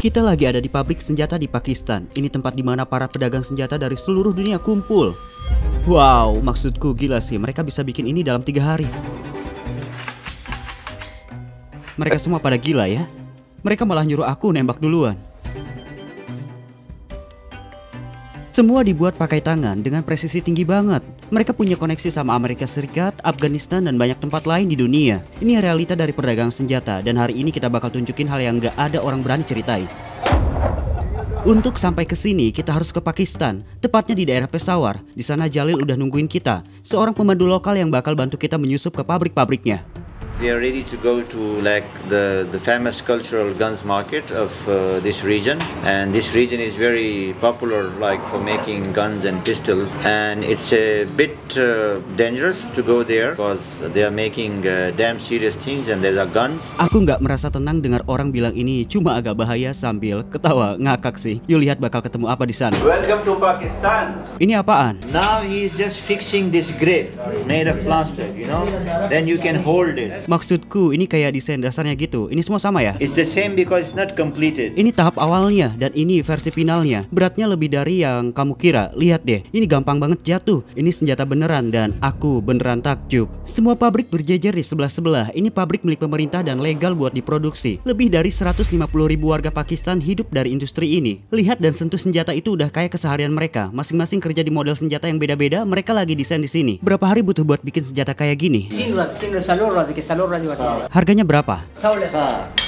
Kita lagi ada di pabrik senjata di Pakistan. Ini tempat di mana para pedagang senjata dari seluruh dunia kumpul. Wow, maksudku gila sih, mereka bisa bikin ini dalam 3 hari. Mereka semua pada gila ya. Mereka malah nyuruh aku nembak duluan. Semua dibuat pakai tangan dengan presisi tinggi banget. Mereka punya koneksi sama Amerika Serikat, Afghanistan, dan banyak tempat lain di dunia. Ini realita dari perdagangan senjata, dan hari ini kita bakal tunjukin hal yang gak ada orang berani ceritain. Untuk sampai ke sini, kita harus ke Pakistan, tepatnya di daerah Peshawar. Di sana Jalil udah nungguin kita, seorang pemandu lokal yang bakal bantu kita menyusup ke pabrik-pabriknya. We are ready to go to like the famous cultural guns market of this region, and this region is very popular like for making guns and pistols, and it's a bit dangerous to go there because they are making damn serious things and there are guns. Aku nggak merasa tenang dengar orang bilang ini cuma agak bahaya sambil ketawa ngakak sih. Yuk lihat bakal ketemu apa di sana. Welcome to Pakistan. Ini apaan? Now he's just fixing this grip. It's made of plastic, you know. Then you can hold it. Maksudku ini kayak desain dasarnya gitu. Ini semua sama ya? It's the same because it's not completed. Ini tahap awalnya dan ini versi finalnya. Beratnya lebih dari yang kamu kira. Lihat deh, ini gampang banget jatuh. Ini senjata beneran dan aku beneran takjub. Semua pabrik berjejer di sebelah-sebelah. Ini pabrik milik pemerintah dan legal buat diproduksi. Lebih dari 150.000 warga Pakistan hidup dari industri ini. Lihat dan sentuh senjata itu udah kayak keseharian mereka. Masing-masing kerja di model senjata yang beda-beda. Mereka lagi desain di sini. Berapa hari butuh buat bikin senjata kayak gini? Harganya berapa?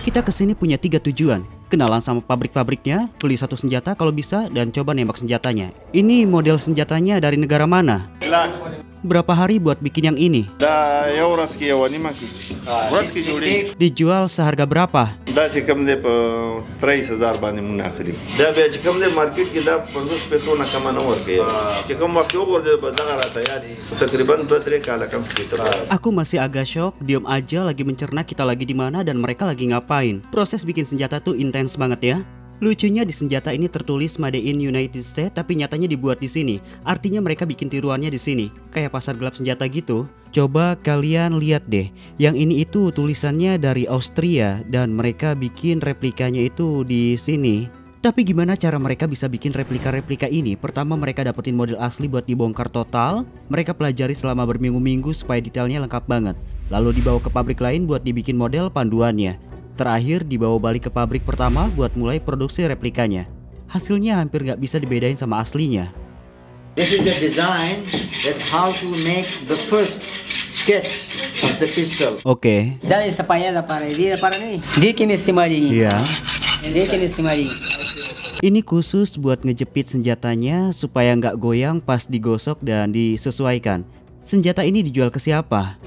Kita kesini punya 3 tujuan. Kenalan sama pabrik-pabriknya, beli satu senjata kalau bisa, dan coba nembak senjatanya. Ini model senjatanya dari negara mana? Berapa hari buat bikin yang ini? Dijual seharga berapa? Aku masih agak shock, diem aja lagi mencerna kita lagi di mana dan mereka lagi ngapain. Proses bikin senjata tuh intens banget ya. Lucunya di senjata ini tertulis Made in United States tapi nyatanya dibuat di sini. Artinya mereka bikin tiruannya di sini. Kayak pasar gelap senjata gitu. Coba kalian lihat deh. Yang ini itu tulisannya dari Austria dan mereka bikin replikanya itu di sini. Tapi gimana cara mereka bisa bikin replika-replika ini? Pertama mereka dapetin model asli buat dibongkar total. Mereka pelajari selama berminggu-minggu supaya detailnya lengkap banget. Lalu dibawa ke pabrik lain buat dibikin model panduannya. Terakhir dibawa balik ke pabrik pertama buat mulai produksi replikanya. Hasilnya hampir gak bisa dibedain sama aslinya. This is the design that how to make the first sketch of the pistol. Oke. Iya. Ini khusus buat ngejepit senjatanya supaya nggak goyang pas digosok dan disesuaikan. Senjata ini dijual ke siapa?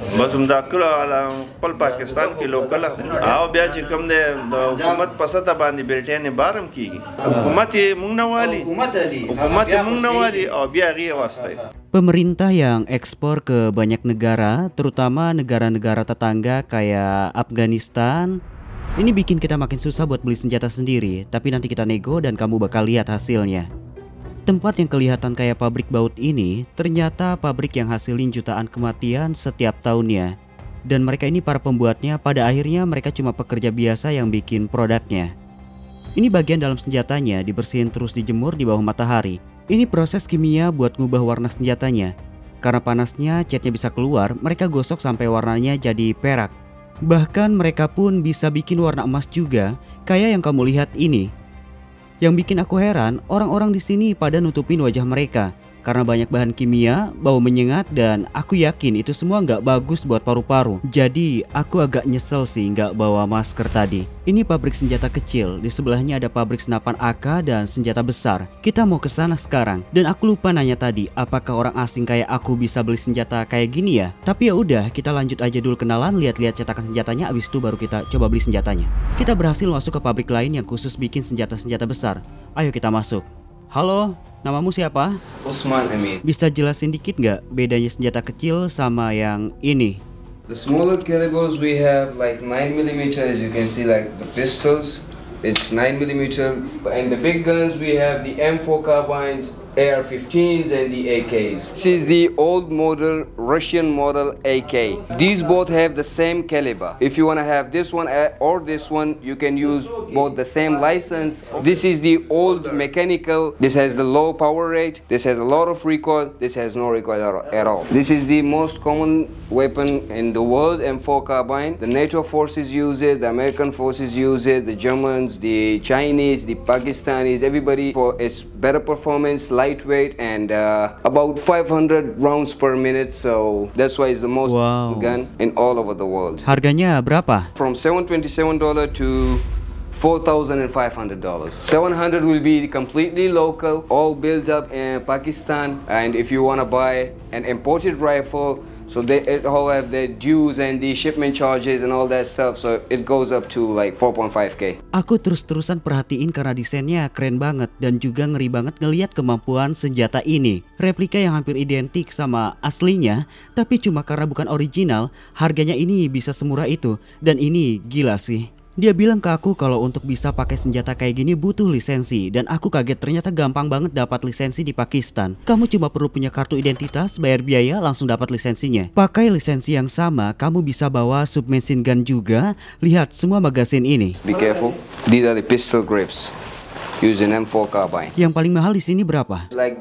Pemerintah yang ekspor ke banyak negara, terutama negara-negara tetangga kayak Afghanistan. Ini bikin kita makin susah buat beli senjata sendiri, tapi nanti kita nego dan kamu bakal lihat hasilnya. Tempat yang kelihatan kayak pabrik baut ini ternyata pabrik yang hasilin jutaan kematian setiap tahunnya. Dan mereka ini para pembuatnya, pada akhirnya mereka cuma pekerja biasa yang bikin produknya. Ini bagian dalam senjatanya dibersihin terus dijemur di bawah matahari. Ini proses kimia buat ngubah warna senjatanya. Karena panasnya catnya bisa keluar, mereka gosok sampai warnanya jadi perak. Bahkan mereka pun bisa bikin warna emas juga, kayak yang kamu lihat ini. Yang bikin aku heran, orang-orang di sini pada nutupin wajah mereka karena banyak bahan kimia, bau menyengat, dan aku yakin itu semua nggak bagus buat paru-paru. Jadi aku agak nyesel sih nggak bawa masker tadi. Ini pabrik senjata kecil, di sebelahnya ada pabrik senapan AK dan senjata besar. Kita mau ke sana sekarang. Dan aku lupa nanya tadi, apakah orang asing kayak aku bisa beli senjata kayak gini ya? Tapi ya udah, kita lanjut aja dulu kenalan, lihat-lihat cetakan senjatanya, abis itu baru kita coba beli senjatanya. Kita berhasil masuk ke pabrik lain yang khusus bikin senjata-senjata besar. Ayo kita masuk. Halo, namamu siapa? Usman Amin. Bisa jelasin dikit nggak bedanya senjata kecil sama yang ini? The smaller calibers we have like 9mm, as you can see, like the pistols, it's 9mm, and the big guns we have the M4 carbines, AR-15s and the AKs. This is the old model Russian model AK. These both have the same caliber. If you want to have this one or this one, you can use both the same license. This is the old mechanical. This has the low power rate. This has a lot of recoil. This has no recoil at all. This is the most common weapon in the world, M4 carbine. The NATO forces use it, the American forces use it, the Germans, the Chinese, the Pakistanis, everybody, for its better performance, lightweight, and about 500 rounds per minute. So that's why it's the most gun in all over the world. Harganya berapa? From $727 to $4,500. 700 will be completely local, all built up in Pakistan. And if you want to buy an imported rifle, so it all have the dues and the shipment charges and all that stuff, so it goes up to like 4.5K. Aku terus-terusan perhatiin karena desainnya keren banget dan juga ngeri banget ngelihat kemampuan senjata ini. Replika yang hampir identik sama aslinya, tapi cuma karena bukan original, harganya ini bisa semurah itu. Dan ini gila sih. Dia bilang ke aku kalau untuk bisa pakai senjata kayak gini butuh lisensi, dan aku kaget ternyata gampang banget dapat lisensi di Pakistan. Kamu cuma perlu punya kartu identitas, bayar biaya, langsung dapat lisensinya. Pakai lisensi yang sama, kamu bisa bawa submachine gun juga. Lihat semua magasin ini. Be careful. These are the pistol grips. Using M4 carbine. Yang paling mahal di sini berapa? Like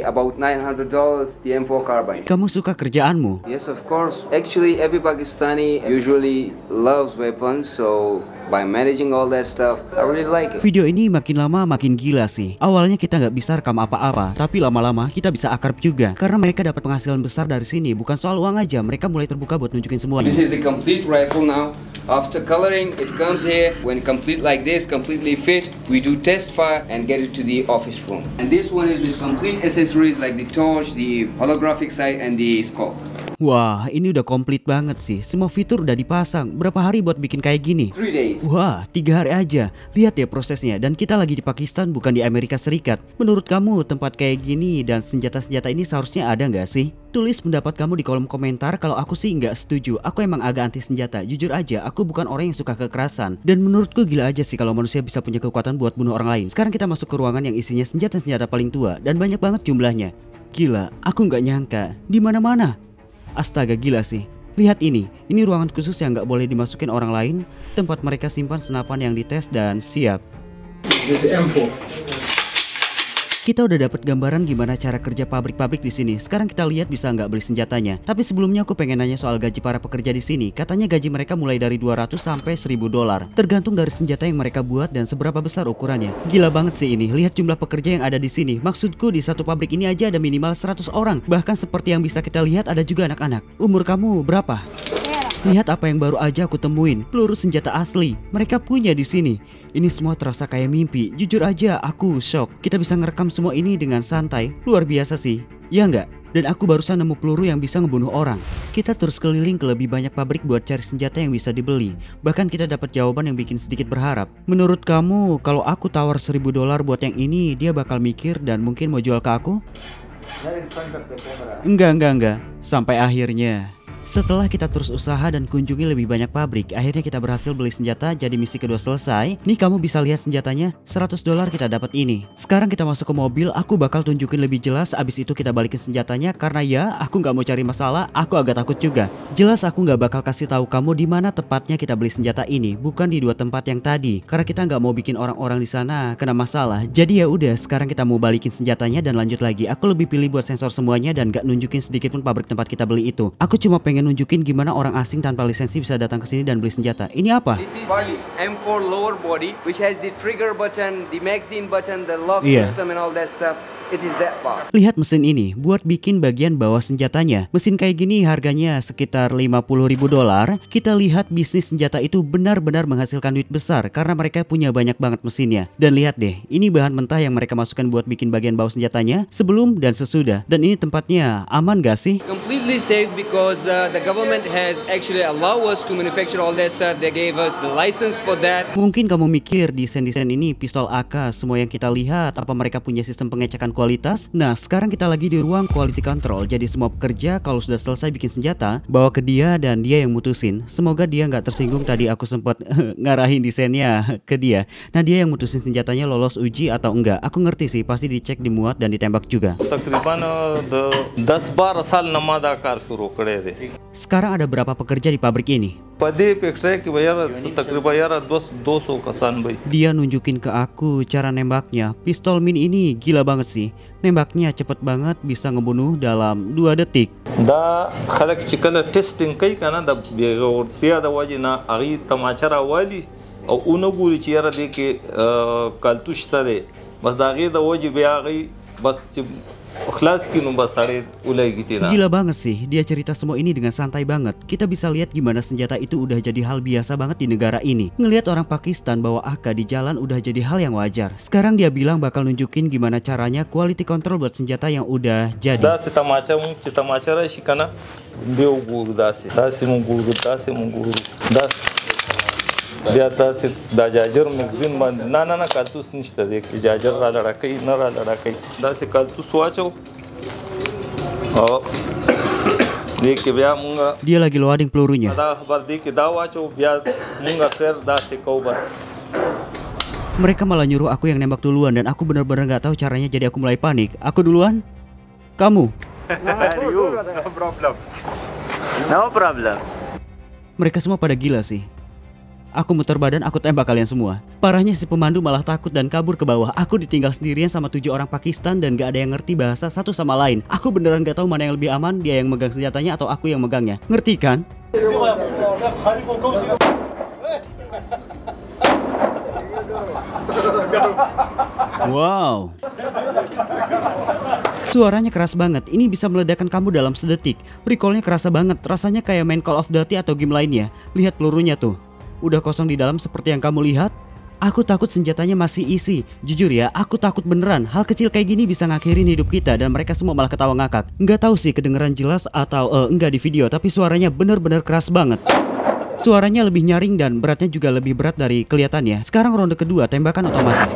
about $900 the M4 carbine. Kamu suka kerjaanmu? Yes, of course. Actually, every Pakistani usually loves weapons, so by managing all that stuff, I really like it. Video ini makin lama makin gila sih. Awalnya kita nggak bisa rekam apa-apa, tapi lama-lama kita bisa akrab juga. Karena mereka dapat penghasilan besar dari sini. Bukan soal uang aja, mereka mulai terbuka buat nunjukin semuanya. This is the complete rifle now. After coloring, it comes here. When complete like this, completely fit, we do test fire and get it to the office room. And this one is with complete accessories like the torch, the holographic sight, and the scope. Wah, ini udah komplit banget sih. Semua fitur udah dipasang. Berapa hari buat bikin kayak gini? 3 days. Wah, 3 hari aja. Lihat ya prosesnya. Dan kita lagi di Pakistan, bukan di Amerika Serikat. Menurut kamu tempat kayak gini dan senjata-senjata ini seharusnya ada nggak sih? Tulis pendapat kamu di kolom komentar. Kalau aku sih nggak setuju. Aku emang agak anti senjata. Jujur aja, aku bukan orang yang suka kekerasan. Dan menurutku gila aja sih kalau manusia bisa punya kekuatan buat bunuh orang lain. Sekarang kita masuk ke ruangan yang isinya senjata-senjata paling tua dan banyak banget jumlahnya. Gila, aku nggak nyangka. Di mana-mana. Astaga, gila sih. Lihat ini ruangan khusus yang nggak boleh dimasukin orang lain. Tempat mereka simpan senapan yang dites dan siap. This is M4. Kita udah dapat gambaran gimana cara kerja pabrik-pabrik di sini. Sekarang kita lihat bisa nggak beli senjatanya. Tapi sebelumnya aku pengen nanya soal gaji para pekerja di sini. Katanya gaji mereka mulai dari 200 sampai $1.000, tergantung dari senjata yang mereka buat dan seberapa besar ukurannya. Gila banget sih ini. Lihat jumlah pekerja yang ada di sini. Maksudku di satu pabrik ini aja ada minimal 100 orang. Bahkan seperti yang bisa kita lihat ada juga anak-anak. Umur kamu berapa? Lihat apa yang baru aja aku temuin. Peluru senjata asli. Mereka punya di sini. Ini semua terasa kayak mimpi. Jujur aja aku shock. Kita bisa ngerekam semua ini dengan santai. Luar biasa sih. Ya nggak? Dan aku barusan nemu peluru yang bisa ngebunuh orang. Kita terus keliling ke lebih banyak pabrik buat cari senjata yang bisa dibeli. Bahkan kita dapat jawaban yang bikin sedikit berharap. Menurut kamu, kalau aku tawar $1.000 buat yang ini, dia bakal mikir dan mungkin mau jual ke aku? Enggak. Sampai akhirnya. Setelah kita terus usaha dan kunjungi lebih banyak pabrik, akhirnya kita berhasil beli senjata. Jadi misi kedua selesai. Nih kamu bisa lihat senjatanya, $100 kita dapat ini. Sekarang kita masuk ke mobil, aku bakal tunjukin lebih jelas. Abis itu kita balikin senjatanya karena ya aku nggak mau cari masalah. Aku agak takut juga. Jelas aku nggak bakal kasih tahu kamu di mana tepatnya kita beli senjata ini, bukan di 2 tempat yang tadi. Karena kita nggak mau bikin orang-orang di sana kena masalah. Jadi ya udah, sekarang kita mau balikin senjatanya dan lanjut lagi. Aku lebih pilih buat sensor semuanya dan nggak nunjukin sedikit pun pabrik tempat kita beli itu. Aku cuma pengen nunjukin gimana orang asing tanpa lisensi bisa datang ke sini dan beli senjata. Ini apa? This is the M4 lower body, which has the trigger button, the magazine button, the lock system and all that stuff. It is that part. Lihat mesin ini, buat bikin bagian bawah senjatanya. Mesin kayak gini harganya sekitar $50.000. Kita lihat bisnis senjata itu benar-benar menghasilkan duit besar karena mereka punya banyak banget mesinnya. Dan lihat deh, ini bahan mentah yang mereka masukkan buat bikin bagian bawah senjatanya sebelum dan sesudah. Dan ini tempatnya aman gak sih? Completely safe because the government has actually allowed us to manufacture all that stuff. They gave us the license for that. Mungkin kamu mikir desain-desain ini pistol AK semua yang kita lihat, apa mereka punya sistem pengecekan kualitas. Nah, sekarang kita lagi di ruang quality control. Jadi semua pekerja kalau sudah selesai bikin senjata, bawa ke dia dan dia yang mutusin. Semoga dia nggak tersinggung tadi aku sempat ngarahin desainnya ke dia. Nah, dia yang mutusin senjatanya lolos uji atau enggak. Aku ngerti sih, pasti dicek, dimuat dan ditembak juga. Sekarang ada berapa pekerja di pabrik ini? Dia nunjukin ke aku cara nembaknya. Pistol mini ini gila banget sih. Nembaknya cepet banget, bisa ngebunuh dalam 2 detik. دا خلک چې کله ټیسټینګ کوي کنه د بیغورتیا د وجې نه هغې تماچه راوالي او اونه ګوري چې یاره دې کې کالتوس شته دی بس د هغې د وجې بیا هغې بس چې خلاص کړي نو بس سړی ولګي تینا. Gila banget sih, dia cerita semua ini dengan santai banget. Kita bisa lihat gimana senjata itu udah jadi hal biasa banget di negara ini. Ngelihat orang Pakistan bawa AK di jalan udah jadi hal yang wajar. Sekarang dia bilang bakal nunjukin gimana caranya quality control buat senjata yang udah jadi. داسې تماچه مونږ چې تماچه راشي کنه بیا وګورو داسې مونږ ګورو بیا تاسې دا جاجر مګزین باندې نه کالتوس نشته دی کې جاجر را لړه کوي نه را لړه کوي داسې کالتوس واچو او دې کې بیا مونږ Dia lagi loading pelurunya. دا خبر دې کې دا واچو بیا مونږ اخر داسې کوو بس. Mereka malah nyuruh aku yang nembak duluan dan aku bener-bener gak tahu caranya, jadi aku mulai panik. Aku duluan? Kamu? No problem. Mereka semua pada gila sih. Aku muter badan, aku tembak kalian semua. Parahnya si pemandu malah takut dan kabur ke bawah. Aku ditinggal sendirian sama 7 orang Pakistan dan gak ada yang ngerti bahasa satu sama lain. Aku beneran gak tahu mana yang lebih aman, dia yang megang senjatanya atau aku yang megangnya. Ngerti kan? Wow. Suaranya keras banget, ini bisa meledakkan kamu dalam sedetik. Recoilnya kerasa banget, rasanya kayak main Call of Duty atau game lainnya. Lihat pelurunya tuh, udah kosong di dalam seperti yang kamu lihat. Aku takut senjatanya masih isi. Jujur ya, aku takut beneran. Hal kecil kayak gini bisa ngakhirin hidup kita dan mereka semua malah ketawa ngakak. Nggak tahu sih kedengeran jelas atau enggak di video, tapi suaranya bener-bener keras banget. Suaranya lebih nyaring dan beratnya juga lebih berat dari kelihatannya. Sekarang ronde kedua, tembakan otomatis.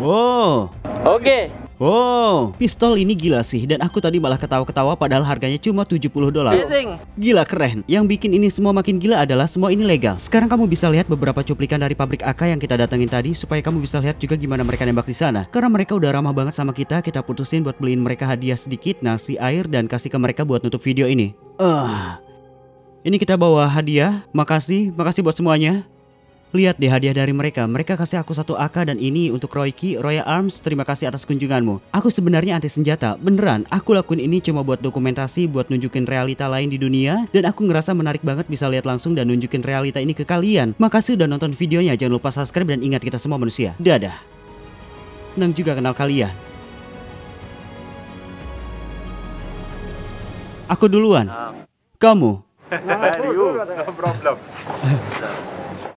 Wow. Oke. Wow, pistol ini gila sih, dan aku tadi malah ketawa-ketawa padahal harganya cuma $70. Amazing. Gila keren. Yang bikin ini semua makin gila adalah semua ini legal. Sekarang kamu bisa lihat beberapa cuplikan dari pabrik AK yang kita datengin tadi supaya kamu bisa lihat juga gimana mereka nembak di sana. Karena mereka udah ramah banget sama kita putusin buat beliin mereka hadiah sedikit, nasi, air, dan kasih ke mereka buat nutup video ini. Ini kita bawa hadiah. Makasih buat semuanya. Lihat deh hadiah dari mereka. Mereka kasih aku 1 AK dan ini untuk Royki, Royal Arms. Terima kasih atas kunjunganmu. Aku sebenarnya anti senjata. Beneran, aku lakuin ini cuma buat dokumentasi, buat nunjukin realita lain di dunia. Dan aku ngerasa menarik banget bisa lihat langsung dan nunjukin realita ini ke kalian. Makasih udah nonton videonya. Jangan lupa subscribe dan ingat kita semua manusia. Dadah. Senang juga kenal kalian. Aku duluan. Kamu? No problem.